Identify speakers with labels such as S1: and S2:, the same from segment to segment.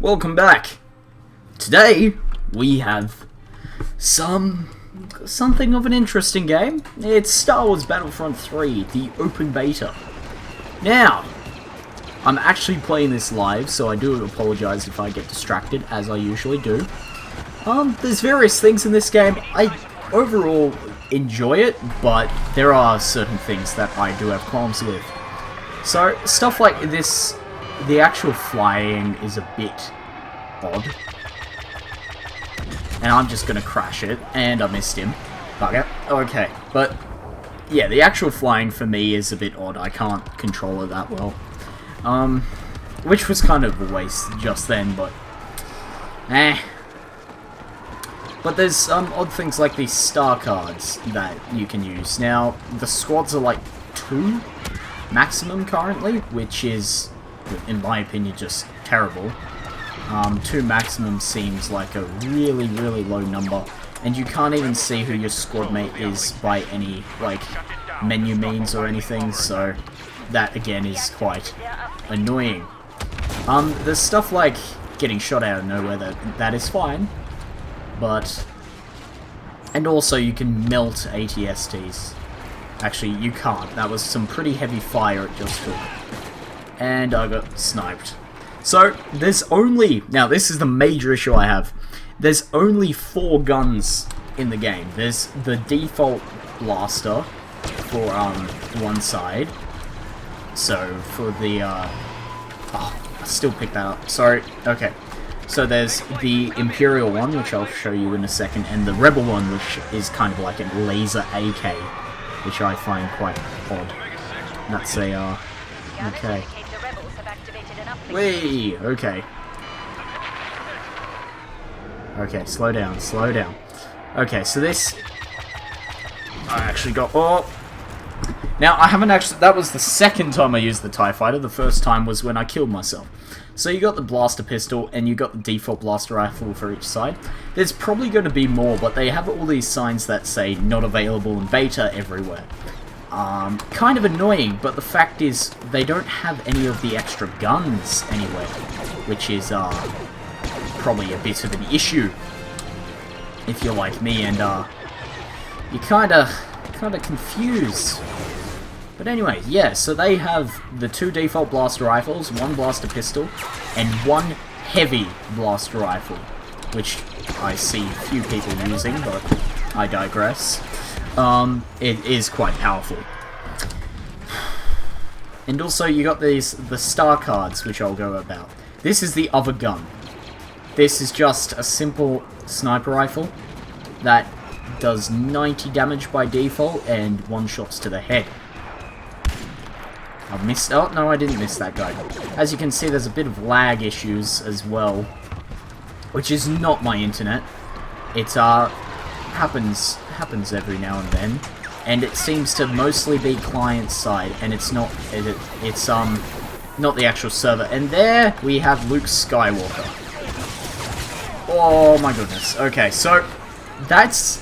S1: Welcome back. Today we have something of an interesting game. It's Star Wars Battlefront III, the open beta. Now, I'm actually playing this live, so I do apologize if I get distracted, as I usually do. There's various things in this game. I overall enjoy it, but there are certain things that I do have qualms with. So, stuff like this, the actual flying is a bit odd. And I'm just gonna crash it, and I missed him. Bugger. Okay, but yeah, the actual flying for me is a bit odd. I can't control it that well. Which was kind of a waste just then, but But there's odd things like these star cards that you can use. Now, the squads are like 2 maximum currently, which is, in my opinion, just terrible. 2 maximum seems like a really, really low number, and you can't even see who your squad mate is by any, like, menu means or anything, so that, again, is quite annoying. There's stuff like getting shot out of nowhere, that is fine, but... And also, you can melt ATSTs. Actually, you can't. That was some pretty heavy fire it just took. And I got sniped. So, there's only... Now, this is the major issue I have. There's only 4 guns in the game. There's the default blaster for one side. So, for the... Oh, I still picked that up. Sorry. Okay. So there's the Imperial one, which I'll show you in a second, and the Rebel one, which is kind of like a laser AK, which I find quite odd. That's a, okay. Whee! Okay. Okay, slow down, slow down. Okay, so this... I actually got... Oh! Now, I haven't actually... That was the second time I used the TIE Fighter. The first time was when I killed myself. So you got the blaster pistol, and you got the default blaster rifle for each side. There's probably going to be more, but they have all these signs that say not available in beta everywhere. Kind of annoying, but the fact is they don't have any of the extra guns anywhere, which is probably a bit of an issue if you're like me and you're kind of confused. But anyway, yeah, so they have the 2 default blaster rifles, 1 blaster pistol, and 1 heavy blaster rifle, which I see few people using, but I digress. It is quite powerful. And also you got the star cards, which I'll go about. This is the other gun. This is just a simple sniper rifle that does 90 damage by default and 1 shots to the head. I missed... Oh, no, I didn't miss that guy. As you can see, there's a bit of lag issues as well, which is not my internet. It happens every now and then, and it seems to mostly be client side, and it's not not the actual server. And there we have Luke Skywalker. Oh my goodness. Okay, so that's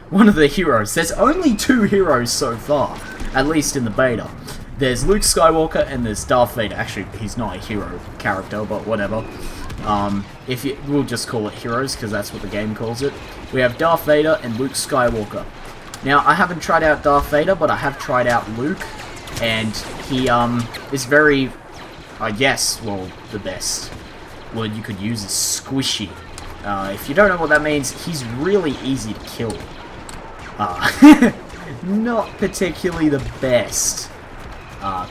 S1: one of the heroes. There's only 2 heroes so far, at least in the beta. There's Luke Skywalker and there's Darth Vader. Actually, he's not a hero character, but whatever. We'll just call it heroes, because that's what the game calls it. We have Darth Vader and Luke Skywalker. Now, I haven't tried out Darth Vader, but I have tried out Luke, and he is very, I guess, well, the best word you could use is squishy. If you don't know what that means, he's really easy to kill. Not particularly the best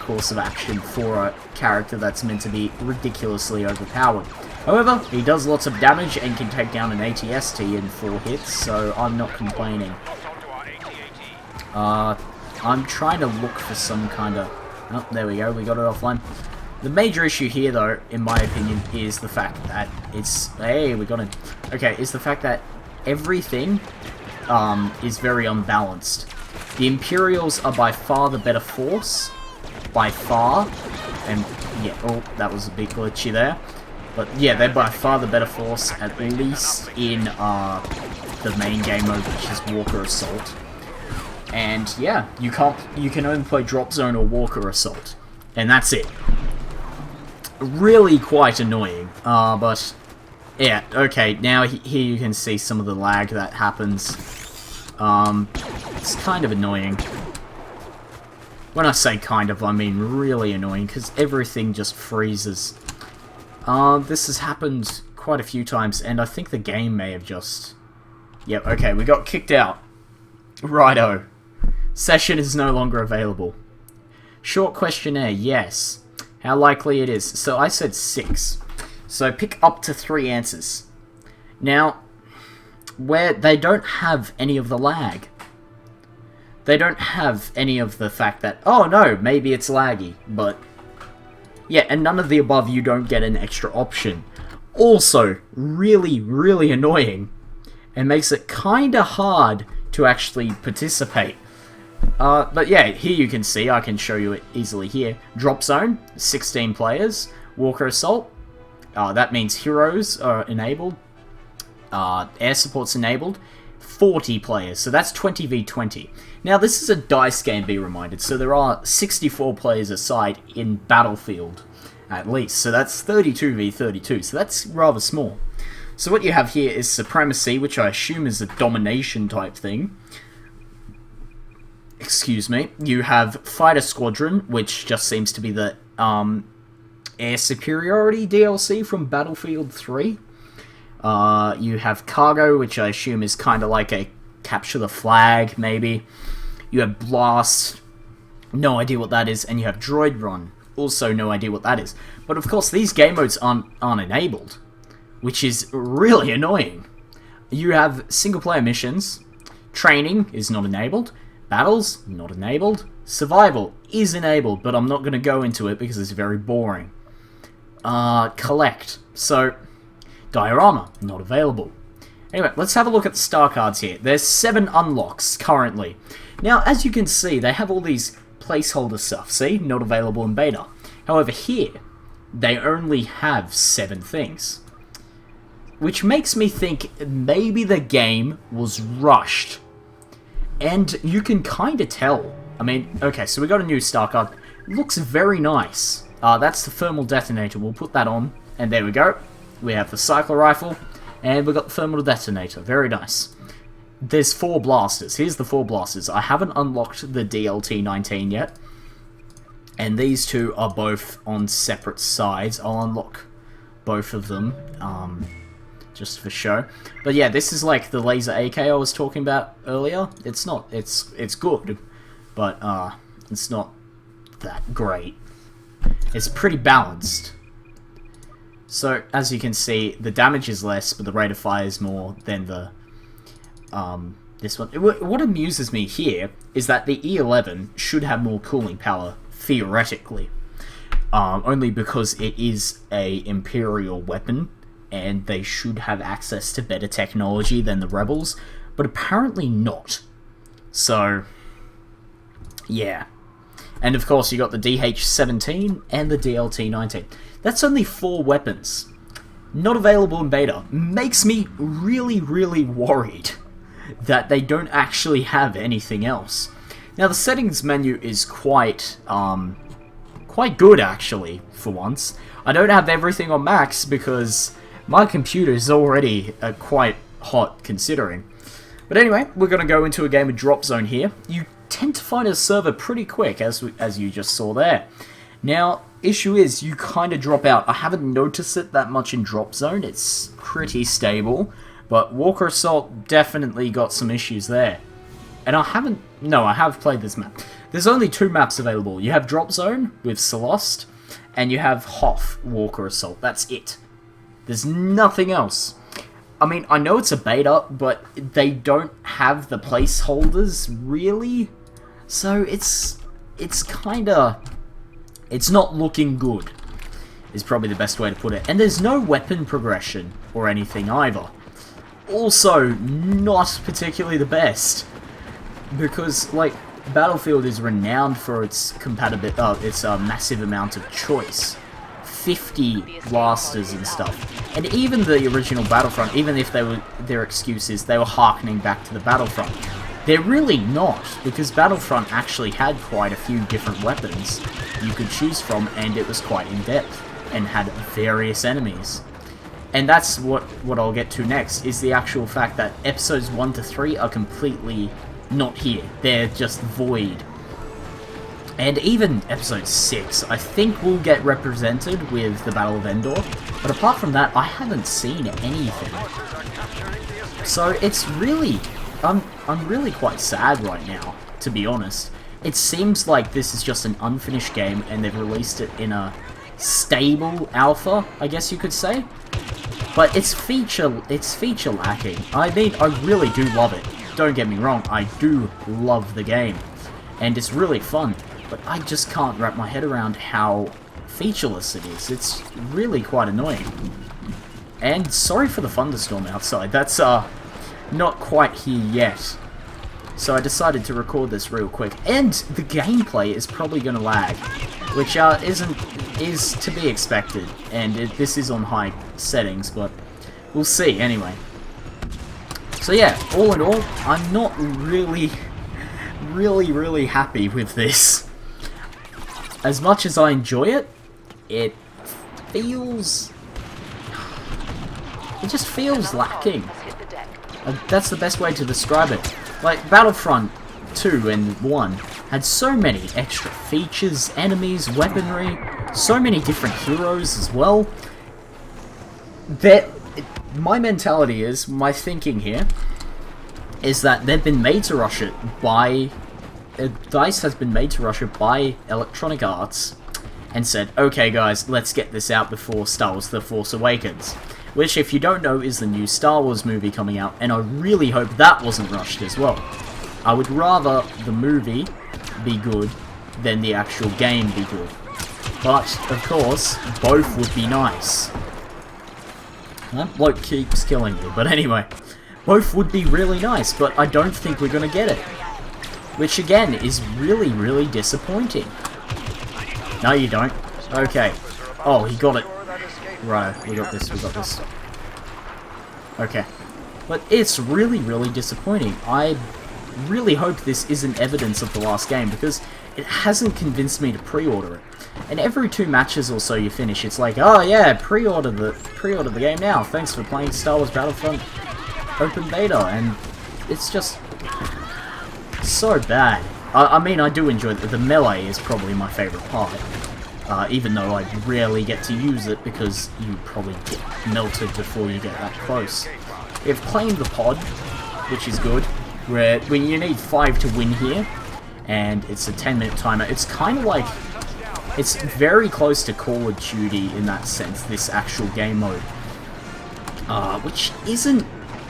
S1: course of action for a character that's meant to be ridiculously overpowered. However, he does lots of damage and can take down an ATST in 4 hits, so I'm not complaining. I'm trying to look for some kind of... Oh, there we go, we got it offline. The major issue here, though, in my opinion, is the fact that it's... Hey, we got it. Okay, is the fact that everything is very unbalanced. The Imperials are by far the better force. By far. And, yeah, oh, that was a bit glitchy there. But, yeah, they're by far the better force, at least in the main game mode, which is Walker Assault. And, yeah, you can only play Drop Zone or Walker Assault. And that's it. really quite annoying. But yeah, okay, now here you can see some of the lag that happens. It's kind of annoying. When I say kind of, I mean really annoying, because everything just freezes. This has happened quite a few times, and I think the game may have just... Yep, okay, we got kicked out. Righto. Session is no longer available. Short questionnaire, yes. How likely it is? So I said 6. So pick up to 3 answers. Now, where they don't have any of the lag. They don't have any of the fact that, oh no, maybe it's laggy, but... Yeah, and none of the above, you don't get an extra option. Also, really, really annoying. And makes it kinda hard to actually participate. But yeah, here you can see, I can show you it easily here. Drop Zone, 16 players. Walker Assault, that means heroes are enabled. Air support's enabled. 40 players, so that's 20v20. Now this is a dice game, be reminded, so there are 64 players aside in Battlefield, at least. So that's 32v32, so that's rather small. So what you have here is Supremacy, which I assume is a domination type thing. Excuse me. You have Fighter Squadron, which just seems to be the Air Superiority DLC from Battlefield 3. You have Cargo, which I assume is kind of like a Capture the Flag, maybe. You have Blast, no idea what that is, and you have Droid Run, also no idea what that is. But of course, these game modes aren't enabled, which is really annoying. You have single-player missions, Training is not enabled, Battles, not enabled, Survival is enabled, but I'm not going to go into it because it's very boring. Collect, so... Diorama, not available. Anyway, let's have a look at the star cards here. There's 7 unlocks currently. Now, as you can see, they have all these placeholder stuff. See? Not available in beta. However, here, they only have 7 things. Which makes me think maybe the game was rushed. And you can kind of tell. I mean, okay, so we got a new star card. Looks very nice. That's the thermal detonator. We'll put that on. And there we go. We have the Cycler Rifle, and we've got the Thermal Detonator. Very nice. There's 4 blasters. Here's the 4 blasters. I haven't unlocked the DLT-19 yet, and these 2 are both on separate sides. I'll unlock both of them, just for show. But yeah, this is like the laser AK I was talking about earlier. It's not. It's good, but it's not that great. It's pretty balanced. So, as you can see, the damage is less, but the rate of fire is more than the, this one. What amuses me here is that the E11 should have more cooling power, theoretically. Only because it is a Imperial weapon, and they should have access to better technology than the Rebels, but apparently not. So, yeah. And of course, you got the DH-17 and the DLT-19. That's only 4 weapons. Not available in beta. Makes me really, really worried that they don't actually have anything else. Now, the settings menu is quite good, actually, for once. I don't have everything on max because my computer is already quite hot, considering. But anyway, we're going to go into a game of Drop Zone here. You tend to find a server pretty quick, as you just saw there. Now, issue is, you kind of drop out. I haven't noticed it that much in Drop Zone. It's pretty stable. But Walker Assault definitely got some issues there. And I haven't... No, I have played this map. There's only 2 maps available. You have Drop Zone with Celost, and you have Hoth Walker Assault. That's it. There's nothing else. I mean, I know it's a beta, but they don't have the placeholders, really. So it's kinda... It's not looking good, is probably the best way to put it. And there's no weapon progression or anything either. Also, not particularly the best. Because, like, Battlefield is renowned for its its massive amount of choice. 50 blasters and stuff. And even the original Battlefront, even if their excuses, they were harkening back to the Battlefront. They're really not, because Battlefront actually had quite a few different weapons you could choose from, and it was quite in-depth. and had various enemies. And that's what I'll get to next, is the actual fact that episodes 1 to 3 are completely not here. They're just void. And even episode 6, I think will get represented with the Battle of Endor. But apart from that, I haven't seen anything. So it's really... I'm really quite sad right now, to be honest. It seems like this is just an unfinished game, and they've released it in a stable alpha, I guess you could say. But it's feature lacking. I mean, I really do love it. Don't get me wrong, I do love the game. And it's really fun. But I just can't wrap my head around how featureless it is. It's really quite annoying. And sorry for the thunderstorm outside. That's not quite here yet. So I decided to record this real quick. And the gameplay is probably going to lag, which is to be expected. And this is on high settings, but we'll see anyway. So yeah, all in all, I'm not really happy with this. As much as I enjoy it, it just feels lacking. That's the best way to describe it. Like, Battlefront 2 and 1 had so many extra features, enemies, weaponry, so many different heroes as well. My mentality is, my thinking here, is that they've been made to rush it by... DICE has been made to rush it by Electronic Arts and said, okay guys, let's get this out before Star Wars The Force Awakens. Which, if you don't know, is the new Star Wars movie coming out, and I really hope that wasn't rushed as well. I would rather the movie be good than the actual game be good. But, of course, both would be nice. That bloke keeps killing me, but anyway. Both would be really nice, but I don't think we're going to get it. Which, again, is really disappointing. No, you don't. Okay. Oh, he got it. Right, we got this. Okay. But it's really disappointing. I really hope this isn't evidence of the last game, because it hasn't convinced me to pre-order it. And every 2 matches or so you finish, it's like, oh yeah, pre-order the game now. Thanks for playing Star Wars Battlefront Open Beta, and it's just so bad. I mean, I do enjoy it. The melee is probably my favourite part. Even though I rarely get to use it because you probably get melted before you get that close. They've claimed the pod, which is good, where when you need 5 to win here, and it's a 10-minute timer. It's kind of like, it's very close to Call of Duty in that sense, this actual game mode, which isn't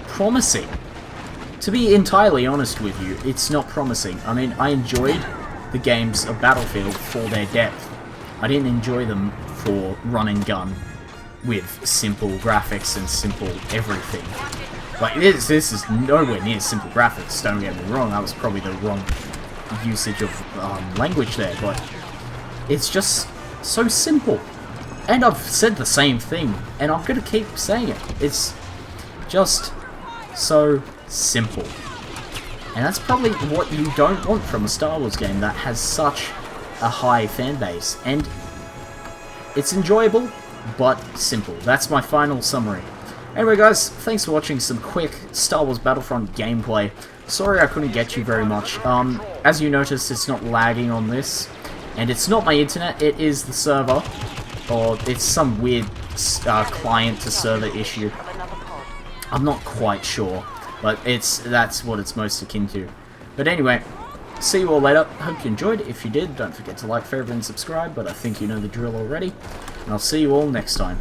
S1: promising. To be entirely honest with you, it's not promising. I mean, I enjoyed the games of Battlefield for their depth. I didn't enjoy them for run and gun with simple graphics and simple everything. Like, this is nowhere near simple graphics, don't get me wrong, that was probably the wrong usage of language there, but it's just so simple. And I've said the same thing, and I'm gonna keep saying it. It's just so simple. And that's probably what you don't want from a Star Wars game that has such a high fan base. And it's enjoyable, but simple. That's my final summary. Anyway guys, thanks for watching some quick Star Wars Battlefront gameplay. Sorry I couldn't get you very much. As you noticed, it's not lagging on this. And it's not my internet, it is the server. Or it's some weird client to server issue. I'm not quite sure, but that's what it's most akin to. But anyway, see you all later. Hope you enjoyed. If you did, don't forget to like, favorite, and subscribe, but I think you know the drill already. And I'll see you all next time.